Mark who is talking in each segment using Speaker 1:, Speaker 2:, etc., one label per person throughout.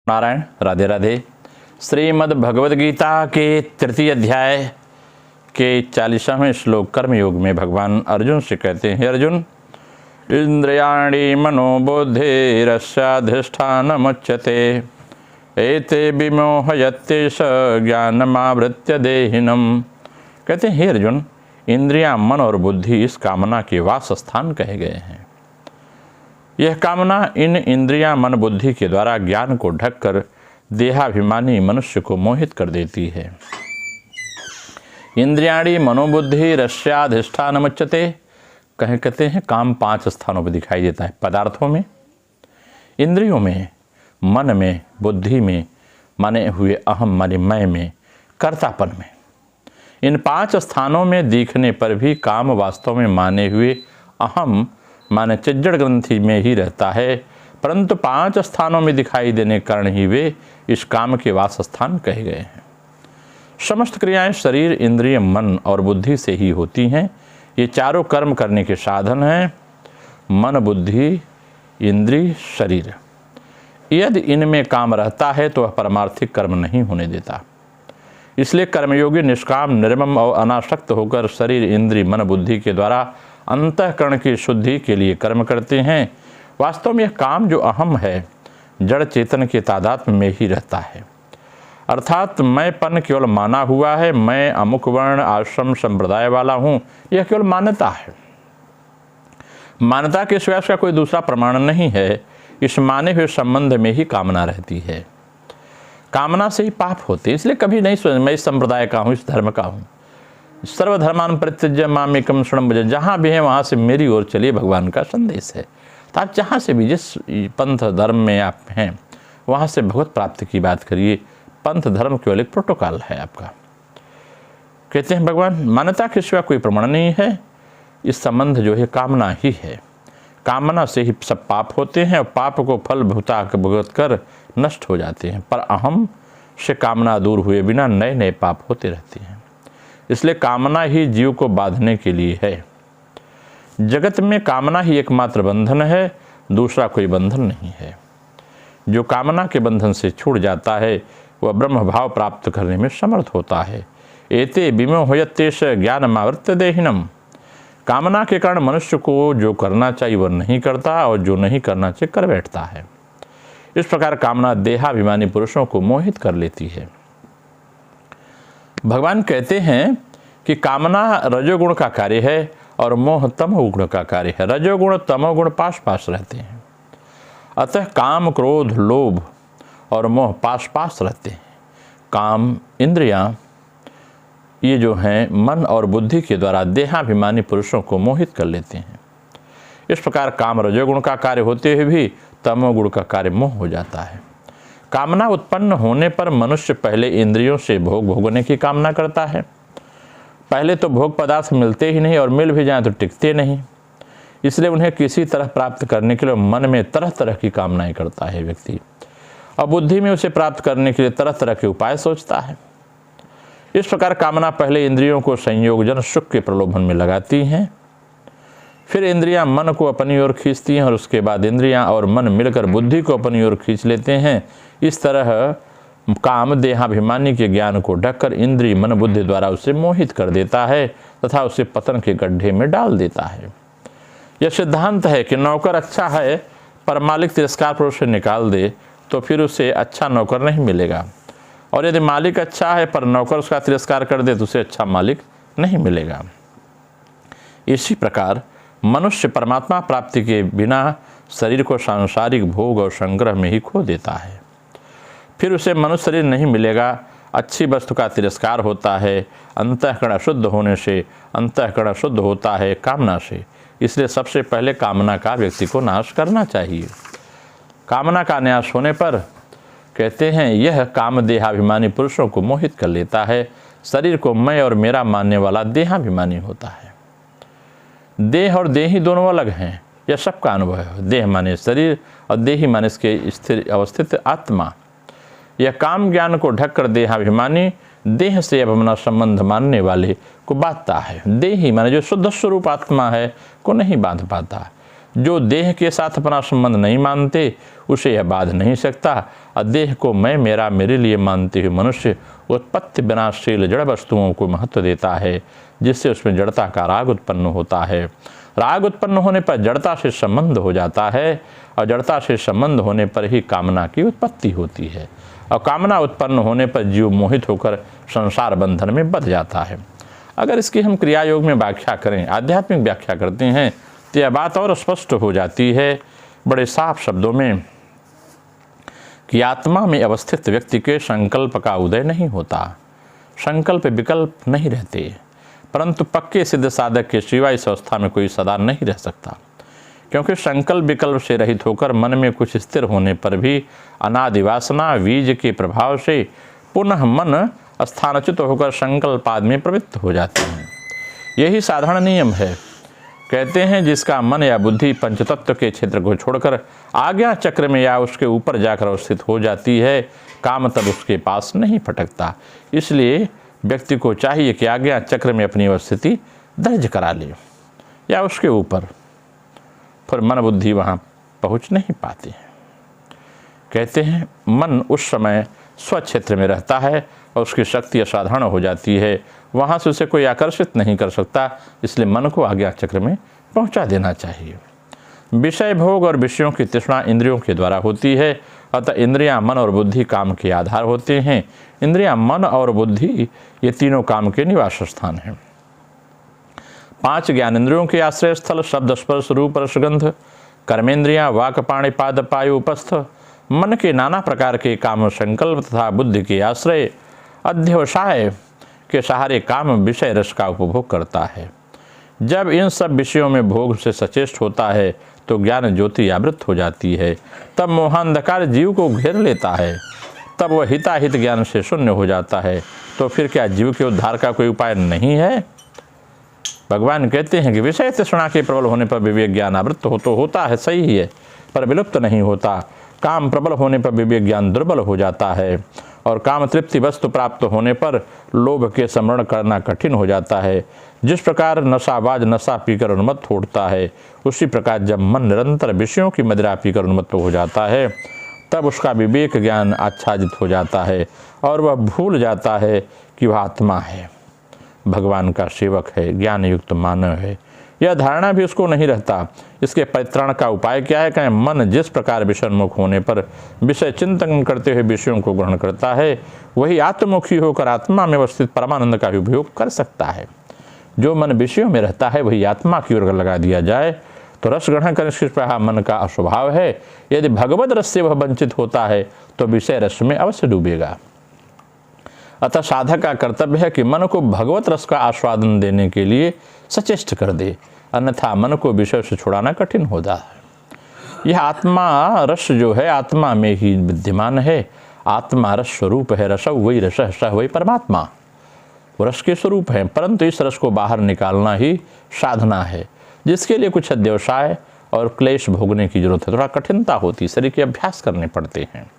Speaker 1: नारायण। राधे राधे। श्रीमद् भगवद गीता के तृतीय अध्याय के 40वें श्लोक कर्मयोग में भगवान अर्जुन से कहते हैं, अर्जुन, इंद्रियाणि मनोबुद्धिरस्याधिष्ठानमुच्यते एते विमोहयत्येष ज्ञानमावृत्य देहिनम्। कहते हैं, हे अर्जुन, इंद्रियां, मन और बुद्धि इस कामना के वास स्थान कहे गए हैं। यह कामना इन इंद्रियां, मन, बुद्धि के द्वारा ज्ञान को ढककर देहाभिमानी मनुष्य को मोहित कर देती है। इंद्रियाणि मनोबुद्धि रस्याधिष्ठानमुच्यते। कहते हैं काम 5 स्थानों पर दिखाई देता है, पदार्थों में, इंद्रियों में, मन में, बुद्धि में, माने हुए अहम माने मैं में, कर्तापन में। इन 5 स्थानों में दिखने पर भी काम वास्तव में माने हुए अहम माने चिज्जड़ ग्रंथि में ही रहता है, परंतु 5 स्थानों में दिखाई देने के कारण ही वे इस काम के वास स्थान कहे गए हैं। समस्त क्रियाएं शरीर, इंद्रिय, मन और बुद्धि से ही होती हैं। ये चारों कर्म करने के साधन हैं, मन, बुद्धि, इंद्रिय, शरीर। यदि इनमें काम रहता है तो वह परमार्थिक कर्म नहीं होने देता। इसलिए कर्मयोगी निष्काम, निर्मम और अनासक्त होकर शरीर, इंद्रिय, मन, बुद्धि के द्वारा अंतःकरण की शुद्धि के लिए कर्म करते हैं। वास्तव में यह काम जो अहम है, जड़ चेतन के तादात्म्य में ही रहता है। अर्थात मैंपन केवल माना हुआ है। मैं अमुक वर्ण, आश्रम, संप्रदाय वाला हूँ, यह केवल मान्यता है। मान्यता के सिवाय इसका कोई दूसरा प्रमाण नहीं है। इस माने हुए संबंध में ही कामना रहती है। कामना से ही पाप होते, इसलिए कभी नहीं सोच मैं इस संप्रदाय का हूँ, इस धर्म का हूँ। सर्वधर्मान परित्यज्य मामेकम शरणं भज। जहाँ भी हैं वहाँ से मेरी ओर चलिए, भगवान का संदेश है। तो आप जहाँ से भी, जिस पंथ धर्म में आप हैं, वहाँ से भगवत प्राप्ति की बात करिए। पंथ धर्म केवल एक प्रोटोकॉल है आपका। कहते हैं भगवान, मान्यता के सिवा कोई प्रमाण नहीं है। इस संबंध जो है कामना ही है। कामना से ही सब पाप होते हैं और पाप को फल भुगत कर नष्ट हो जाते हैं। पर अहम से कामना दूर हुए बिना नए नए पाप होते रहते हैं। इसलिए कामना ही जीव को बांधने के लिए है। जगत में कामना ही एकमात्र बंधन है, दूसरा कोई बंधन नहीं है। जो कामना के बंधन से छूट जाता है वह ब्रह्म भाव प्राप्त करने में समर्थ होता है। एते विमोहयत्येष ज्ञानमावृत्य देहिनम्। कामना के कारण मनुष्य को जो करना चाहिए वह नहीं करता और जो नहीं करना चाहिए कर बैठता है। इस प्रकार कामना देहाभिमानी पुरुषों को मोहित कर लेती है। भगवान कहते हैं कि कामना रजोगुण का कार्य है और मोह तमोगुण का कार्य है। रजोगुण तमोगुण पास पास रहते हैं। अतः काम, क्रोध, लोभ और मोह पास पास रहते हैं। काम, इंद्रियां, ये जो हैं मन और बुद्धि के द्वारा देहाभिमानी पुरुषों को मोहित कर लेते हैं। इस प्रकार काम रजोगुण का कार्य होते हुए भी तमोगुण का कार्य मोह हो जाता है। कामना उत्पन्न होने पर मनुष्य पहले इंद्रियों से भोग भोगने की कामना करता है। पहले तो भोग पदार्थ मिलते ही नहीं और मिल भी जाएं तो टिकते नहीं। इसलिए उन्हें किसी तरह प्राप्त करने के लिए मन में तरह तरह की कामनाएं करता है व्यक्ति, और बुद्धि में उसे प्राप्त करने के लिए तरह तरह के उपाय सोचता है। इस प्रकार कामना पहले इंद्रियों को संयोगजन सुख के प्रलोभन में लगाती हैं, फिर इंद्रियां मन को अपनी ओर खींचती हैं और उसके बाद इंद्रियां और मन मिलकर बुद्धि को अपनी ओर खींच लेते हैं। इस तरह काम देहाभिमानी के ज्ञान को ढककर इंद्रिय, मन, बुद्धि द्वारा उसे मोहित कर देता है तथा उसे पतन के गड्ढे में डाल देता है। यह सिद्धांत है कि नौकर अच्छा है पर मालिक तिरस्कार पर उसे निकाल दे तो फिर उसे अच्छा नौकर नहीं मिलेगा, और यदि मालिक अच्छा है पर नौकर उसका तिरस्कार कर दे तो उसे अच्छा मालिक नहीं मिलेगा। इसी प्रकार मनुष्य परमात्मा प्राप्ति के बिना शरीर को सांसारिक भोग और संग्रह में ही खो देता है। फिर उसे मनुष्य शरीर नहीं मिलेगा। अच्छी वस्तु का तिरस्कार होता है। अंतःकरण अशुद्ध होने से अंतःकरण शुद्ध होता है कामना से। इसलिए सबसे पहले कामना का व्यक्ति को नाश करना चाहिए। कामना का नाश होने पर कहते हैं यह काम देहाभिमानी पुरुषों को मोहित कर लेता है। शरीर को मैं और मेरा मानने वाला देहाभिमानी होता है। देह और देही दोनों अलग हैं, यह सबका अनुभव है। देह माने शरीर और देही माने इसके स्थिर अवस्थित आत्मा। यह काम ज्ञान को ढककर देहाभिमानी देह से अपना संबंध मानने वाले को बांधता है। देही माने जो शुद्ध स्वरूप आत्मा है को नहीं बांध पाता। जो देह के साथ अपना संबंध नहीं मानते उसे यह बांध नहीं सकता। देह को मैं मेरा मेरे लिए मानते हुए मनुष्य उत्पत्ति विनाशशील जड़ वस्तुओं को महत्व देता है, जिससे उसमें जड़ता का राग उत्पन्न होता है। राग उत्पन्न होने पर जड़ता से संबंध हो जाता है और जड़ता से संबंध होने पर ही कामना की उत्पत्ति होती है और कामना उत्पन्न होने पर जीव मोहित होकर संसार बंधन में बंध जाता है। अगर इसकी हम क्रिया योग में व्याख्या करें, आध्यात्मिक व्याख्या करते हैं, तो यह बात और स्पष्ट हो जाती है बड़े साफ शब्दों में कि आत्मा में अवस्थित व्यक्ति के संकल्प का उदय नहीं होता, संकल्प विकल्प नहीं रहते, परंतु पक्के सिद्ध साधक के सिवा इस अवस्था में कोई सदा नहीं रह सकता, क्योंकि संकल्प विकल्प से रहित होकर मन में कुछ स्थिर होने पर भी अनादि वासना बीज के प्रभाव से पुनः मन स्थानच्युत होकर संकल्पाद में प्रवृत्त हो जाते हैं। यही साधारण नियम है। कहते हैं जिसका मन या बुद्धि पंचतत्व के क्षेत्र को छोड़कर आज्ञा चक्र में या उसके ऊपर जाकर अवस्थित हो जाती है, काम तब उसके पास नहीं फटकता। इसलिए व्यक्ति को चाहिए कि आज्ञा चक्र में अपनी अवस्थिति दर्ज करा ले या उसके ऊपर, फिर मन बुद्धि वहाँ पहुँच नहीं पाती है। कहते हैं मन उस समय स्वक्षेत्र में रहता है और उसकी शक्ति असाधारण हो जाती है, वहाँ से उसे कोई आकर्षित नहीं कर सकता, इसलिए मन को आज्ञा चक्र में पहुँचा देना चाहिए। विषय भोग और विषयों की तृष्णा इंद्रियों के द्वारा होती है, अतः इंद्रियां मन और बुद्धि काम के आधार होते हैं। इंद्रियां मन और बुद्धि ये तीनों काम के निवास स्थान हैं। 5 ज्ञानेंद्रियों के आश्रय स्थल शब्द स्पर्श रूप रसगंध, कर्मेंद्रियां वाक पाणि पाद पायु उपस्थ, मन के नाना प्रकार के काम संकल्प तथा बुद्धि के आश्रय अध्यवसाय के सहारे काम विषय रस का उपभोग करता है। जब इन सब विषयों में भोग से सचेष्ट होता है तो ज्ञान ज्योति आवृत हो जाती है, तब मोहांधकार जीव को घेर लेता है, तब वह हिताहित ज्ञान से शून्य हो जाता है। तो फिर क्या जीव के उद्धार का कोई उपाय नहीं है? भगवान कहते हैं कि विषय तृष्णा के प्रबल होने पर विवेक ज्ञान आवृत हो तो होता है, सही ही है, पर विलुप्त नहीं होता। काम प्रबल होने पर विवेक ज्ञान दुर्बल हो जाता है और काम तृप्ति वस्तु प्राप्त होने पर लोभ के स्मरण करना कठिन हो जाता है। जिस प्रकार नशाबाज नशा पीकर उन्मत्त होता है, उसी प्रकार जब मन निरंतर विषयों की मदिरा पीकर उन्मत्त हो जाता है, तब उसका विवेक ज्ञान आच्छादित हो जाता है और वह भूल जाता है कि वह आत्मा है, भगवान का सेवक है, ज्ञान युक्त मानव है। यह धारणा भी उसको नहीं रहता। इसके परित्राण का उपाय क्या है? कहें मन जिस प्रकार विषयोन्मुख होने पर विषय चिंतन करते हुए विषयों को ग्रहण करता है, वही आत्ममुखी होकर आत्मा में अवस्थित परमानंद का उपयोग कर सकता है। जो मन विषयों में रहता है वही आत्मा की ओर लगा दिया जाए तो रस ग्रहण करने का मन का अस्वभाव है। यदि भगवद रस से वह वंचित होता है तो विषय रस में अवश्य डूबेगा। अतः साधक का कर्तव्य है कि मन को भगवत रस का आस्वादन देने के लिए सचेष्ट कर दे, अन्यथा मन को विषय से छुड़ाना कठिन होता है। यह आत्मा रस जो है आत्मा में ही विद्यमान है। आत्मा रस स्वरूप है, रस वही रस है, वही परमात्मा, वो रस के स्वरूप है। परंतु इस रस को बाहर निकालना ही साधना है, जिसके लिए कुछ अध्यवसाय और क्लेश भोगने की जरूरत है, थोड़ा कठिनता होती है, शरीर के अभ्यास करने पड़ते हैं।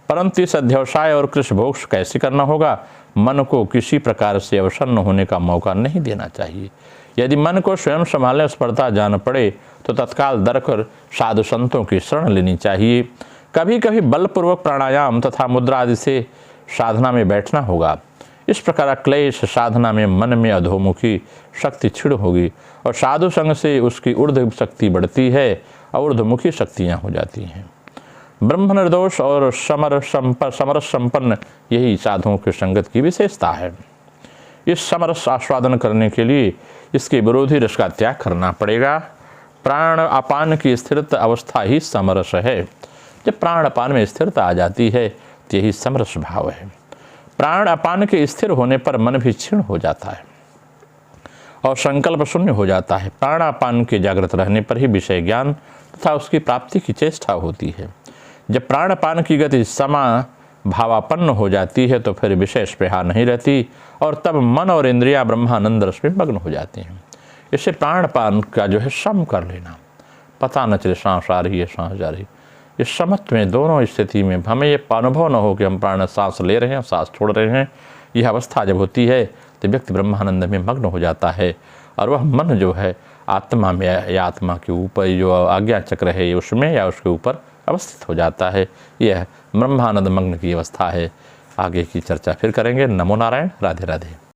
Speaker 1: परंतु इस अध्यवसाय और कृष्ण भोग कैसे करना होगा? मन को किसी प्रकार से अवसन्न होने का मौका नहीं देना चाहिए। यदि मन को स्वयं संभालने स्पर्धा जान पड़े तो तत्काल दर कर साधु संतों की शरण लेनी चाहिए। कभी कभी बलपूर्वक प्राणायाम तथा मुद्रा आदि से साधना में बैठना होगा। इस प्रकार क्लेश साधना में मन में अधोमुखी शक्ति क्षीण होगी और साधु संग से उसकी ऊर्ध्व शक्ति बढ़ती है और ऊर्ध्वमुखी शक्तियाँ हो जाती हैं। ब्रह्म निर्दोष और समरस संपन्न यही साधुओं की संगत की विशेषता है। इस समरस आस्वादन करने के लिए इसके विरोधी रस का त्याग करना पड़ेगा। प्राण अपान की स्थिरता अवस्था ही समरस है। जब प्राण अपान में स्थिरता आ जाती है तो यही समरस भाव है। प्राण अपान के स्थिर होने पर मन भी क्षीण हो जाता है और संकल्प शून्य हो जाता है। प्राणापान के जागृत रहने पर ही विषय ज्ञान तथा उसकी प्राप्ति की चेष्टा होती है। जब प्राणपान की गति समा भावापन्न हो जाती है तो फिर विषय स्पृहा नहीं रहती और तब मन और इंद्रियां ब्रह्मानंद रस में मग्न हो जाती हैं। इससे प्राणपान का जो है सम कर लेना, पता न चले सांस आ रही है सांस जा रही। इस समत्व में दोनों स्थिति में हमें ये अनुभव न हो कि हम प्राण सांस ले रहे हैं सांस छोड़ रहे हैं। यह अवस्था जब होती है तो व्यक्ति ब्रह्मानंद में मग्न हो जाता है और वह मन जो है आत्मा में या आत्मा के ऊपर जो आज्ञा चक्र है उसमें या उसके ऊपर अवस्थित हो जाता है। यह ब्रह्मानंद मग्न की अवस्था है। आगे की चर्चा फिर करेंगे। नमो नारायण। राधे राधे।